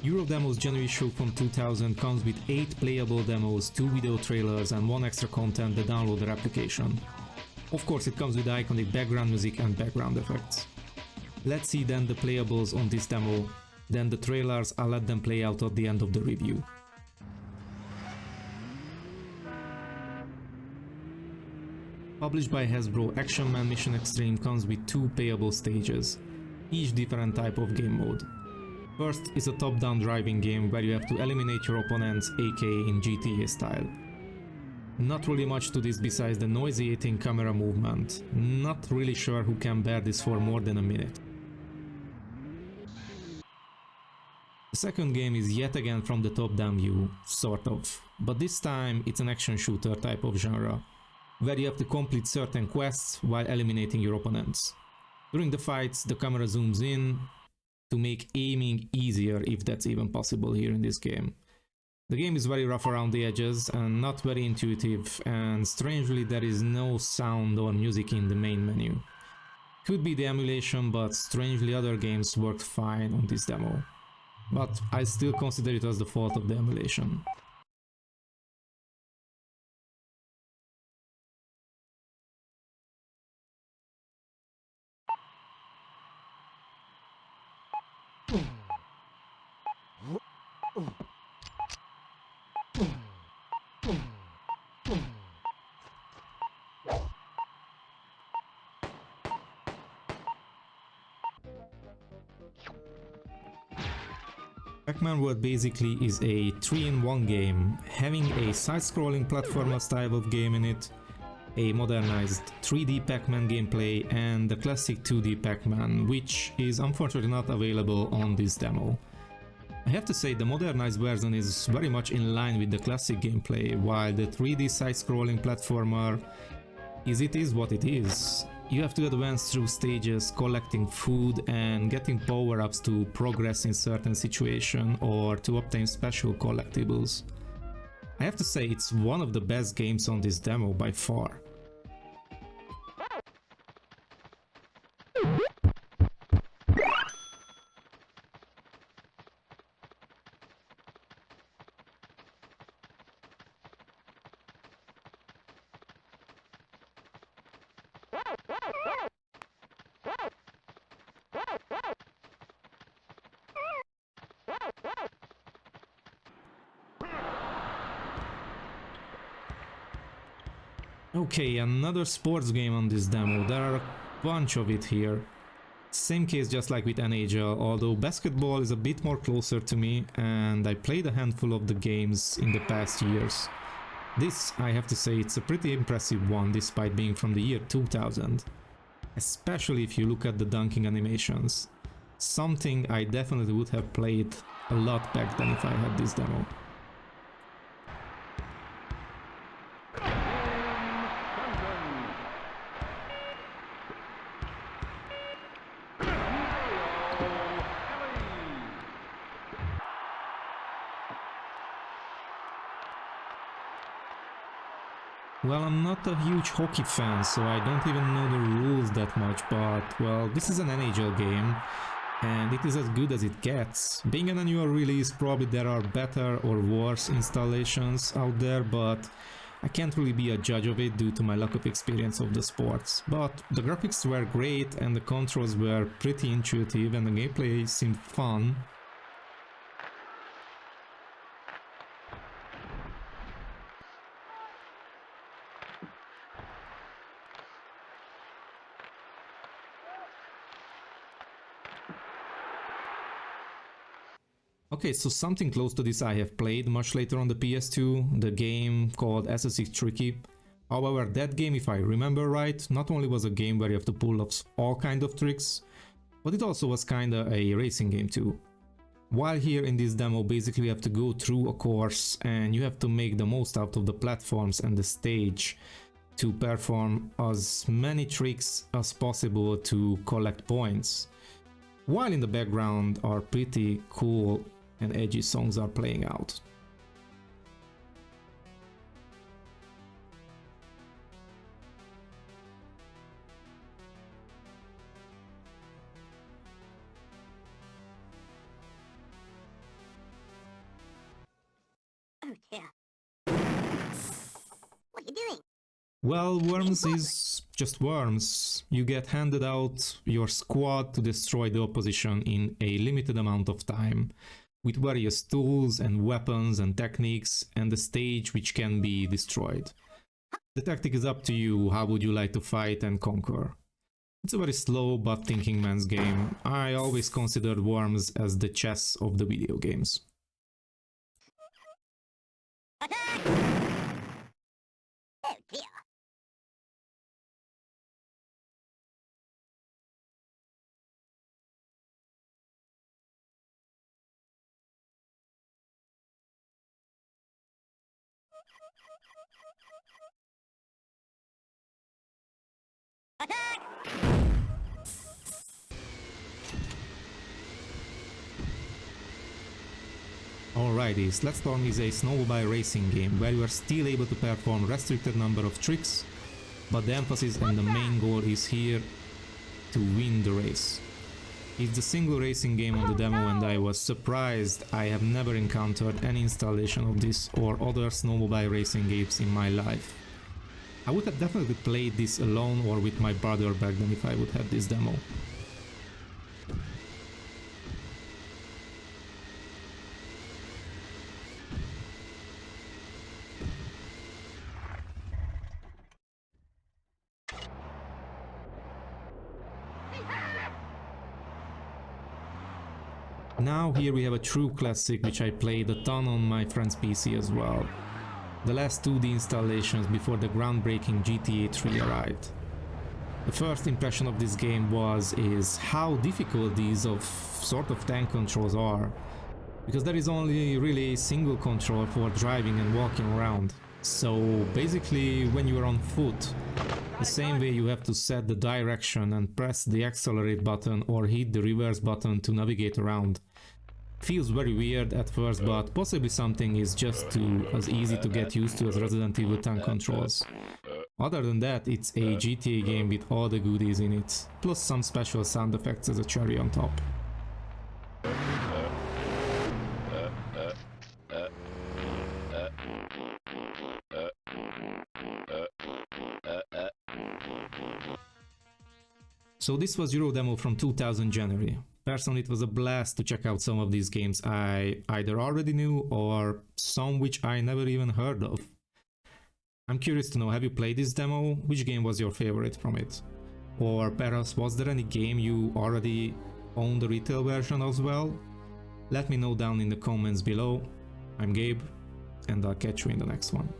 Eurodemo's January show from 2000 comes with 8 playable demos, 2 video trailers and 1 extra content the downloader application. Of course it comes with iconic background music and background effects. Let's see then the playables on this demo, then the trailers I'll let them play out at the end of the review. Published by Hasbro, Action Man Mission Xtreme comes with 2 playable stages, each different type of game mode. First is a top-down driving game where you have to eliminate your opponents, aka in GTA style. Not really much to this besides the noisy 18 camera movement, not really sure who can bear this for more than a minute. The second game is yet again from the top-down view, sort of, but this time it's an action shooter type of genre, where you have to complete certain quests while eliminating your opponents. During the fights, the camera zooms in to make aiming easier, if that's even possible here in this game. The game is very rough around the edges and not very intuitive, and strangely there is no sound or music in the main menu. Could be the emulation, but strangely other games worked fine on this demo. But I still consider it as the fault of the emulation. Pac-Man World basically is a 3-in-1 game, having a side-scrolling platformer style of game in it, a modernized 3D Pac-Man gameplay and the classic 2D Pac-Man, which is unfortunately not available on this demo. I have to say the modernized version is very much in line with the classic gameplay, while the 3D side-scrolling platformer is what it is. You have to advance through stages, collecting food and getting power-ups to progress in certain situations or to obtain special collectibles. I have to say it's one of the best games on this demo by far. Okay, another sports game on this demo. There are a bunch of it here. Same case just like with NHL, although basketball is a bit more closer to me and I played a handful of the games in the past years. This, I have to say, it's a pretty impressive one despite being from the year 2000. Especially if you look at the dunking animations. Something I definitely would have played a lot back then if I had this demo. Well, I'm not a huge hockey fan, so I don't even know the rules that much, but, well, this is an NHL game, and it is as good as it gets. Being an annual release, probably there are better or worse installations out there, but I can't really be a judge of it due to my lack of experience of the sports. But the graphics were great, and the controls were pretty intuitive, and the gameplay seemed fun. Okay, so something close to this I have played much later on the PS2, the game called SSX Tricky. However, that game, if I remember right, not only was a game where you have to pull off all kind of tricks, but it also was kinda a racing game too. While here in this demo, basically you have to go through a course and you have to make the most out of the platforms and the stage to perform as many tricks as possible to collect points. While in the background are pretty cool and edgy songs are playing out. Well, Worms is just Worms. You get handed out your squad to destroy the opposition in a limited amount of time, with various tools and weapons and techniques, and a stage which can be destroyed. The tactic is up to you, how would you like to fight and conquer. It's a very slow but thinking man's game. I always considered Worms as the chess of the video games. Oh dear. Alrighty, Sled Storm is a snowmobile racing game where you are still able to perform restricted number of tricks, but the emphasis and the main goal is here to win the race. It's the single racing game on the demo and I was surprised I have never encountered any installation of this or other snowmobile racing games in my life. I would have definitely played this alone or with my brother back then if I would have this demo. Now here we have a true classic which I played a ton on my friend's PC as well. The last 2D installations before the groundbreaking GTA 3 arrived. The first impression of this game is how difficult these sort of tank controls are, because there is only really a single control for driving and walking around. So basically when you are on foot, the same way you have to set the direction and press the accelerate button or hit the reverse button to navigate around. Feels very weird at first, but possibly something is just as easy to get used to as Resident Evil tank controls. Other than that, it's a GTA game with all the goodies in it, plus some special sound effects as a cherry on top. So this was Eurodemo from 2000 January. Personally, it was a blast to check out some of these games I either already knew or some which I never even heard of. I'm curious to know, have you played this demo? Which game was your favorite from it? Or perhaps was there any game you already owned the retail version as well? Let me know down in the comments below. I'm Gabe, and I'll catch you in the next one.